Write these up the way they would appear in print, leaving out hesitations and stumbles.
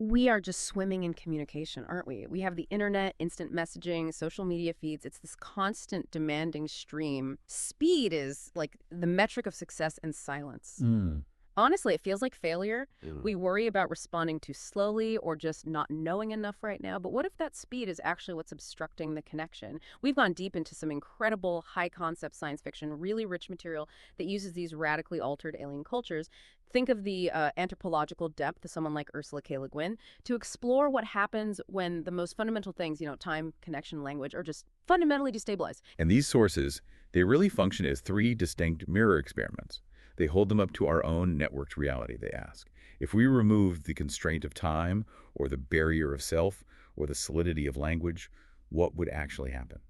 We are just swimming in communication, aren't we? We have the internet, instant messaging, social media feeds. It's this constant demanding stream. Speed is like the metric of success and silence. Mm. Honestly, it feels like failure. Mm. We worry about responding too slowly or just not knowing enough right now. But what if that speed is actually what's obstructing the connection? We've gone deep into some incredible high concept science fiction, really rich material that uses these radically altered alien cultures. Think of the anthropological depth of someone like Ursula K. Guin to explore what happens when the most fundamental things, time, connection, language, are just fundamentally destabilized. And these sources, they really function as three distinct mirror experiments. They hold them up to our own networked reality, they ask. If we remove the constraint of time, or the barrier of self, or the solidity of language, what would actually happen?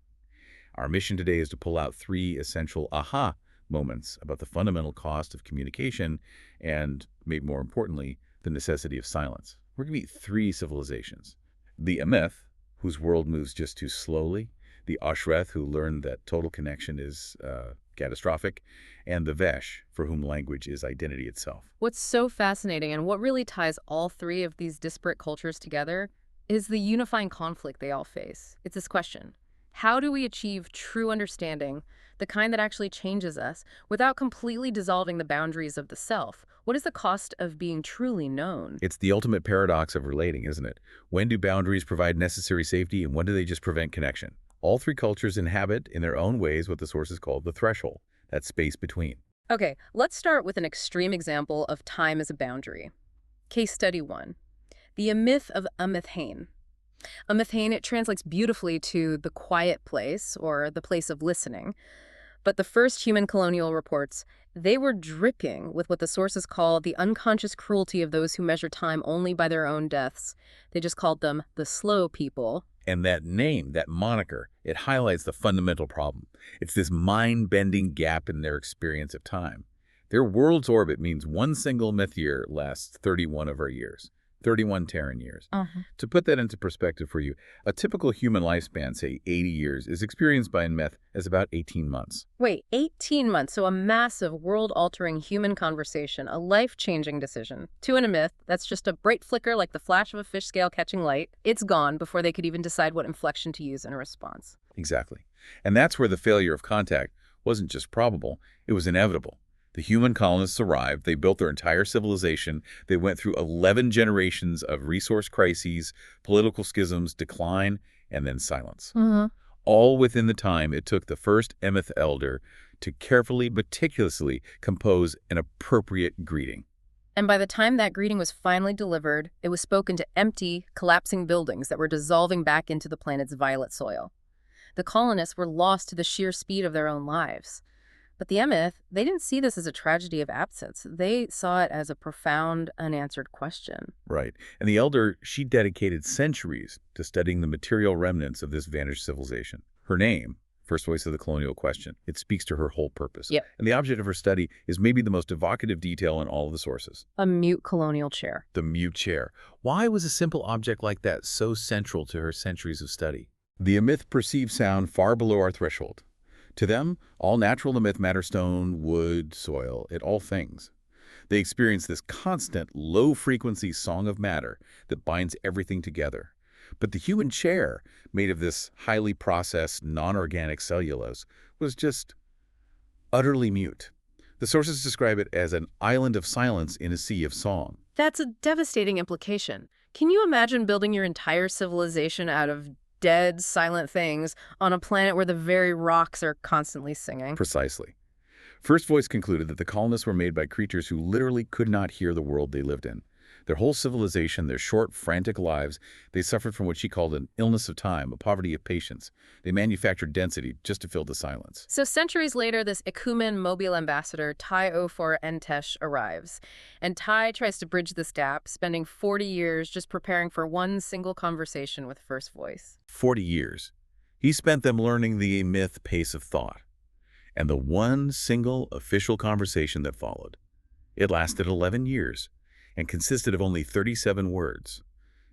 Our mission today is to pull out three essential aha moments about the fundamental cost of communication and, maybe more importantly, the necessity of silence. We're going to meet three civilizations. The Amith, whose world moves just too slowly, the Oshreth, who learned that total connection is catastrophic, and the Vesh, for whom language is identity itself. What's so fascinating and what really ties all three of these disparate cultures together is the unifying conflict they all face. It's this question: how do we achieve true understanding, the kind that actually changes us, without completely dissolving the boundaries of the self? What is the cost of being truly known? It's the ultimate paradox of relating, isn't it? When do boundaries provide necessary safety, and when do they just prevent connection? All three cultures inhabit, in their own ways, what the sources call the threshold, that space between. Okay, let's start with an extreme example of time as a boundary. Case study 1. The Amith of Amith. Amith, it translates beautifully to the quiet place, or the place of listening. But the first human colonial reports, they were dripping with what the sources call the unconscious cruelty of those who measure time only by their own deaths. They just called them the slow people. And that name, that moniker, it highlights the fundamental problem. It's this mind-bending gap in their experience of time. Their world's orbit means one single myth year lasts 31 of our years, 31 Terran years. To put that into perspective for you, a typical human lifespan, say 80 years, is experienced by a myth as about 18 months. Wait, 18 months, so a massive, world-altering human conversation, a life-changing decision. To an Amith, that's just a bright flicker like the flash of a fish scale catching light. It's gone before they could even decide what inflection to use in a response. Exactly. And that's where the failure of contact wasn't just probable, it was inevitable. The human colonists arrived, they built their entire civilization, they went through 11 generations of resource crises, political schisms, decline, and then silence. All within the time it took the first Amith elder to carefully, meticulously compose an appropriate greeting. And by the time that greeting was finally delivered, it was spoken to empty, collapsing buildings that were dissolving back into the planet's violet soil. The colonists were lost to the sheer speed of their own lives. But the Amith, they didn't see this as a tragedy of absence. They saw it as a profound, unanswered question. Right. And the elder, she dedicated centuries to studying the material remnants of this vanished civilization. Her name, First Voice of the Colonial Question, it speaks to her whole purpose. Yep. And the object of her study is maybe the most evocative detail in all of the sources. A mute colonial chair. The mute chair. Why was a simple object like that so central to her centuries of study? The Amith perceived sound far below our threshold. To them, all natural Amith matter, stone, wood, soil, all things. They experience this constant, low-frequency song of matter that binds everything together. But the human chair, made of this highly processed, non-organic cellulose, was just utterly mute. The sources describe it as an island of silence in a sea of song. That's a devastating implication. Can you imagine building your entire civilization out of dead, silent things on a planet where the very rocks are constantly singing? Precisely. First Voice concluded that the colonists were made by creatures who literally could not hear the world they lived in. Their whole civilization, their short, frantic lives, they suffered from what she called an illness of time, a poverty of patience. They manufactured density just to fill the silence. So centuries later, this Ekumen mobile ambassador, Tai Ofor Entesh, arrives. And Tai tries to bridge this gap, spending 40 years just preparing for one single conversation with First Voice. 40 years. He spent them learning the myth pace of thought. And the one single official conversation that followed. It lasted 11 years and consisted of only 37 words.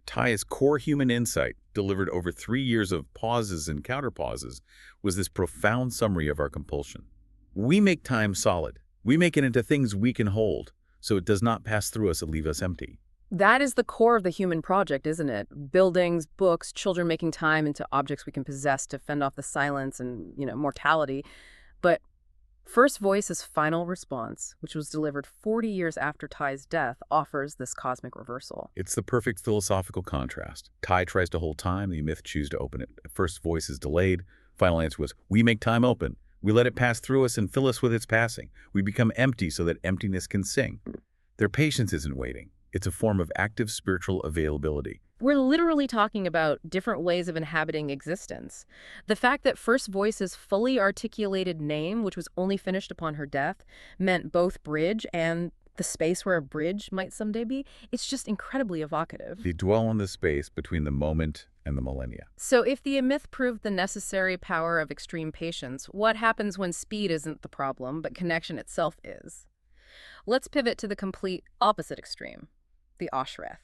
Tai's core human insight, delivered over 3 years of pauses and counterpauses, was this profound summary of our compulsion. We make time solid. We make it into things we can hold, so it does not pass through us and leave us empty. That is the core of the human project, isn't it? Buildings, books, children making time into objects we can possess to fend off the silence and, mortality. But First Voice's final response, which was delivered 40 years after Ty's death, offers this cosmic reversal. It's the perfect philosophical contrast. Ty tries to hold time, the myth chooses to open it. First Voice is delayed. Final answer was, we make time open. We let it pass through us and fill us with its passing. We become empty so that emptiness can sing. Their patience isn't waiting. It's a form of active spiritual availability. We're literally talking about different ways of inhabiting existence. The fact that First Voice's fully articulated name, which was only finished upon her death, meant both bridge and the space where a bridge might someday be, it's just incredibly evocative. They dwell on the space between the moment and the millennia. So if the myth proved the necessary power of extreme patience, what happens when speed isn't the problem, but connection itself is? Let's pivot to the complete opposite extreme, the Oshreth.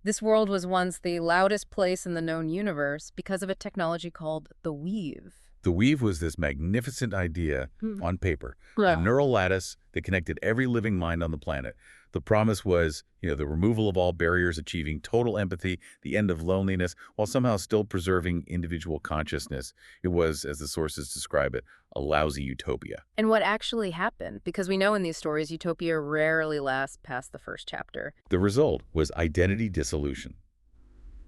This world was once the loudest place in the known universe because of a technology called the weave. The weave was this magnificent idea on paper, Yeah. a neural lattice that connected every living mind on the planet. The promise was, the removal of all barriers, achieving total empathy, the end of loneliness, while somehow still preserving individual consciousness. It was, as the sources describe it, a lousy utopia. And what actually happened? Because we know in these stories, utopia rarely lasts past the first chapter. The result was identity dissolution,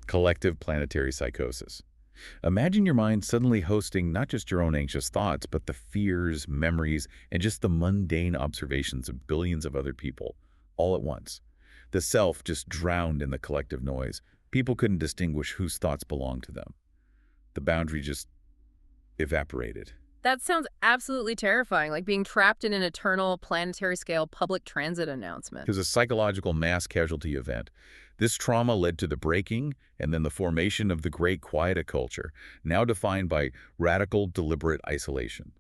collective planetary psychosis. Imagine your mind suddenly hosting not just your own anxious thoughts, but the fears, memories, and just the mundane observations of billions of other people, all at once. The self just drowned in the collective noise. People couldn't distinguish whose thoughts belonged to them. The boundary just evaporated. That sounds absolutely terrifying, like being trapped in an eternal planetary-scale public transit announcement. It was a psychological mass casualty event. This trauma led to the breaking and then the formation of the Great Quiet culture, now defined by radical, deliberate isolation.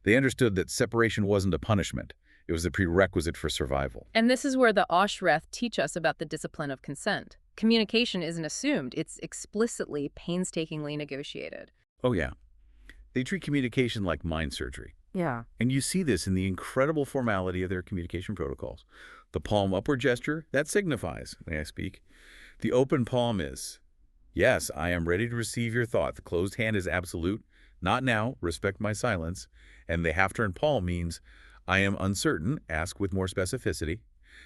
They understood that separation wasn't a punishment. It was a prerequisite for survival. And this is where the Oshreth teach us about the discipline of consent. Communication isn't assumed, it's explicitly, painstakingly negotiated. Oh yeah. They treat communication like mind surgery. Yeah. And you see this in the incredible formality of their communication protocols. The palm upward gesture, that signifies, may I speak. The open palm is, yes, I am ready to receive your thought. The closed hand is absolute. Not now, respect my silence. And the half-turned palm means, I am uncertain, ask with more specificity.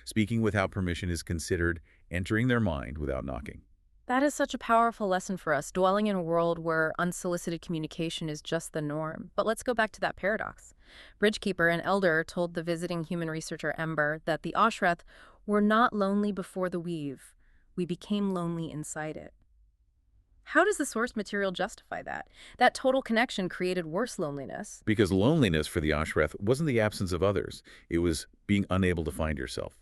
Speaking without permission is considered entering their mind without knocking. That is such a powerful lesson for us, dwelling in a world where unsolicited communication is just the norm. But let's go back to that paradox. Bridgekeeper, an elder, told the visiting human researcher Ember that the Oshreth were not lonely before the weave. We became lonely inside it. How does the source material justify that? That total connection created worse loneliness. Because loneliness for the Oshreth wasn't the absence of others. It was being unable to find yourself.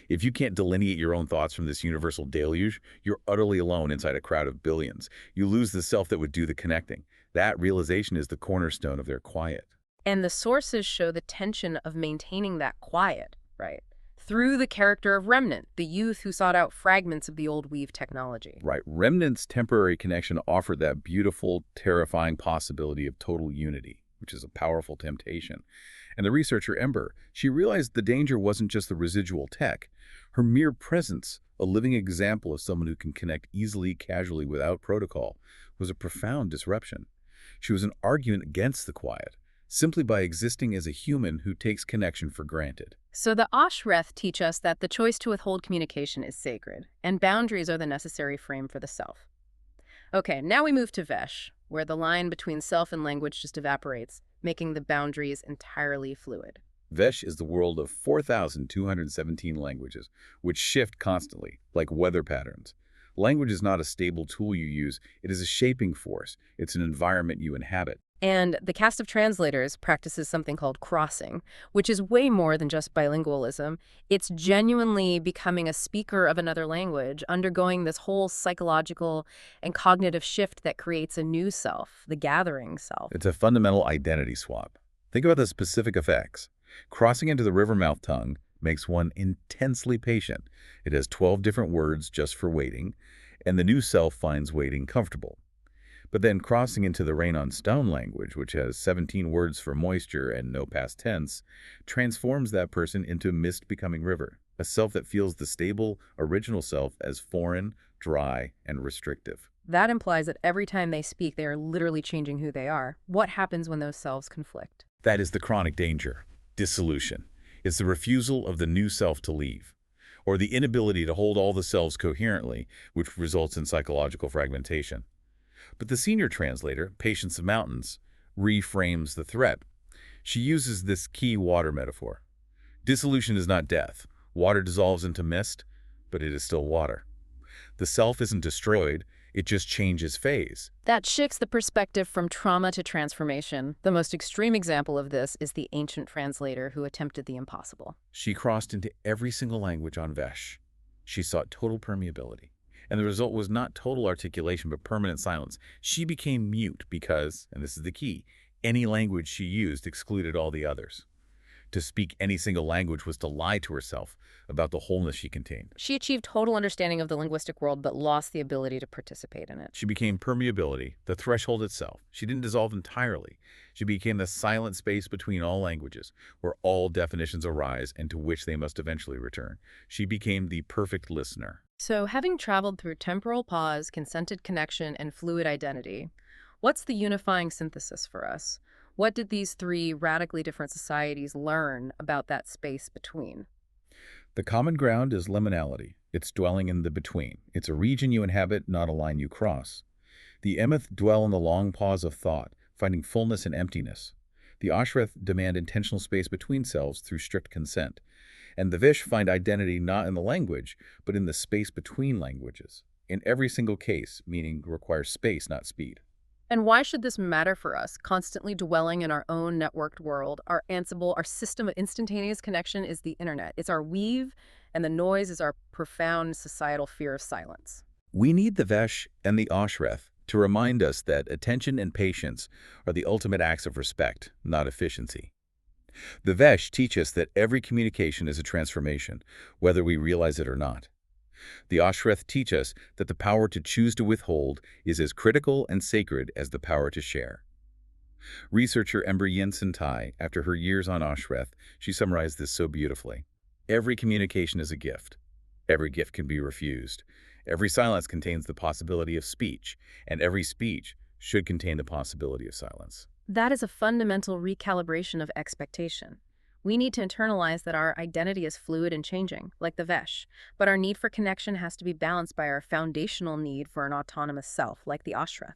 If you can't delineate your own thoughts from this universal deluge, you're utterly alone inside a crowd of billions. You lose the self that would do the connecting. That realization is the cornerstone of their quiet. And the sources show the tension of maintaining that quiet, right? Through the character of Remnant, the youth who sought out fragments of the old weave technology. Right. Remnant's temporary connection offered that beautiful, terrifying possibility of total unity, which is a powerful temptation. And the researcher Ember, she realized the danger wasn't just the residual tech. Her mere presence, a living example of someone who can connect easily, casually, without protocol, was a profound disruption. She was an argument against the quiet, simply by existing as a human who takes connection for granted. So the Oshreth teach us that the choice to withhold communication is sacred, and boundaries are the necessary frame for the self. Okay, now we move to Vesh, where the line between self and language just evaporates, making the boundaries entirely fluid. Vesh is the world of 4,217 languages, which shift constantly, like weather patterns. Language is not a stable tool you use. It is a shaping force. It's an environment you inhabit. And the cast of translators practices something called crossing, which is way more than just bilingualism. It's genuinely becoming a speaker of another language, undergoing this whole psychological and cognitive shift that creates a new self, the gathering self. It's a fundamental identity swap. Think about the specific effects. Crossing into the river mouth tongue makes one intensely patient. It has 12 different words just for waiting, and the new self finds waiting comfortable. But then crossing into the rain on stone language, which has 17 words for moisture and no past tense, transforms that person into mist becoming river. a self that feels the stable, original self as foreign, dry, and restrictive. That implies that every time they speak, they are literally changing who they are. What happens when those selves conflict? That is the chronic danger. Dissolution. It's the refusal of the new self to leave, or the inability to hold all the selves coherently, which results in psychological fragmentation. But the senior translator, Patience of Mountains, reframes the threat. She uses this key water metaphor. Dissolution is not death. Water dissolves into mist, but it is still water. The self isn't destroyed, it just changes phase. That shifts the perspective from trauma to transformation. The most extreme example of this is the ancient translator who attempted the impossible. She crossed into every single language on Vesh. She sought total permeability. And the result was not total articulation, but permanent silence. She became mute because, and this is the key, any language she used excluded all the others. To speak any single language was to lie to herself about the wholeness she contained. She achieved total understanding of the linguistic world, but lost the ability to participate in it. She became permeability, the threshold itself. She didn't dissolve entirely. She became the silent space between all languages, where all definitions arise and to which they must eventually return. She became the perfect listener. So, having traveled through temporal pause, consented connection, and fluid identity, what's the unifying synthesis for us? What did these three radically different societies learn about that space between? The common ground is liminality. It's dwelling in the between. It's a region you inhabit, not a line you cross. The Amith dwell in the long pause of thought, finding fullness in emptiness. The Oshreth demand intentional space between selves through strict consent. And the Vesh find identity not in the language, but in the space between languages. In every single case, meaning requires space, not speed. And why should this matter for us? Constantly dwelling in our own networked world, our Ansible, our system of instantaneous connection is the internet. It's our weave, and the noise is our profound societal fear of silence. We need the Vesh and the Oshreth to remind us that attention and patience are the ultimate acts of respect, not efficiency. The Vesh teach us that every communication is a transformation, whether we realize it or not. The Oshreth teach us that the power to choose to withhold is as critical and sacred as the power to share. Researcher Ember Yensen Tai, after her years on Oshreth, she summarized this so beautifully. Every communication is a gift. Every gift can be refused. Every silence contains the possibility of speech, and every speech should contain the possibility of silence. That is a fundamental recalibration of expectation. We need to internalize that our identity is fluid and changing, like the Vesh, but our need for connection has to be balanced by our foundational need for an autonomous self, like the Oshreth.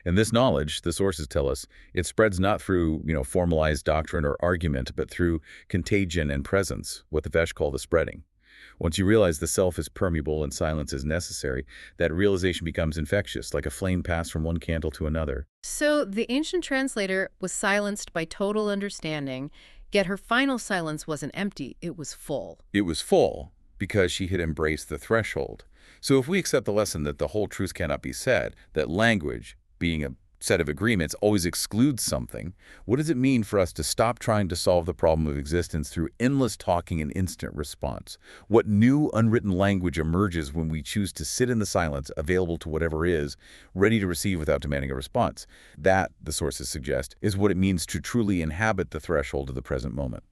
And this knowledge, the sources tell us, it spreads not through, formalized doctrine or argument, but through contagion and presence, what the Vesh call the spreading. Once you realize the self is permeable and silence is necessary, that realization becomes infectious, like a flame passed from one candle to another. So the ancient translator was silenced by total understanding, yet her final silence wasn't empty, it was full. It was full because she had embraced the threshold. So if we accept the lesson that the whole truth cannot be said, that language, being a set of agreements, always excludes something, what does it mean for us to stop trying to solve the problem of existence through endless talking and instant response? What new unwritten language emerges when we choose to sit in the silence, available to whatever is, ready to receive without demanding a response? That, the sources suggest, is what it means to truly inhabit the threshold of the present moment.